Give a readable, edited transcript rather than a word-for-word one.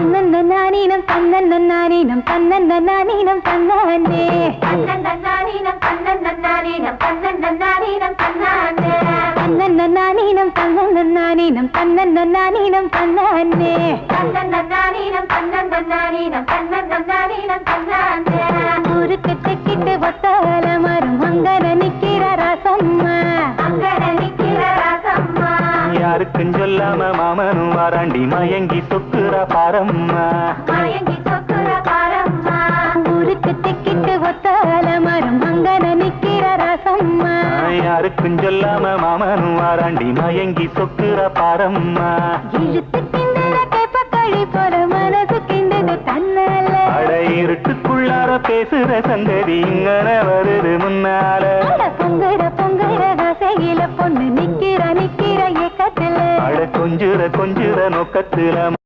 தன்னன்னானீனம் தன்னன்னானீனம் தன்னன்னானீனம் தன்னானே தன்னன்னானீனம் தன்னன்னானீனம் தன்னன்னானீனம் தன்னானே தன்னன்னானீனம் தன்னன்னானீனம் தன்னன்னானீனம் தன்னானே தன்னன்னானீனம் தன்னன்னானீனம் தன்னன்னானீனம் தன்னானே ஊருக்கு தெக்கிட்டு ஒத்தால மரம் அங்கன நிக்கிற ராசம்மா அங்கன நிக்கிற ராசம்மா யாருக்கும் சொல்லாம மாமனும் வாராண்டி மயங்கி சொக்குற பாரம்மா மயங்கி சொக்குற பாரம்மா ஊருக்கு தெக்கிட்டு ஒத்தால மரம் அங்கன நிக்கிற ராசம்மா யாருக்கும் சொல்லாம மாமனும் வாராண்டி மயங்கி சொக்குற பாரம்மா இழுத்து கிண்டன கேப்பக்களி போல மனசு கிண்டது தன்னால அட இருட்டுக்குள்ளார பேசுற சந்ததி இங்கன வருது முன்னால பொங்குற பொங்குற ஆசையில பொண்ணு நிக்கிற நிக்கிற ஏக்கத்துல அட கொஞ்சுற கொஞ்சுற நோக்கத்துல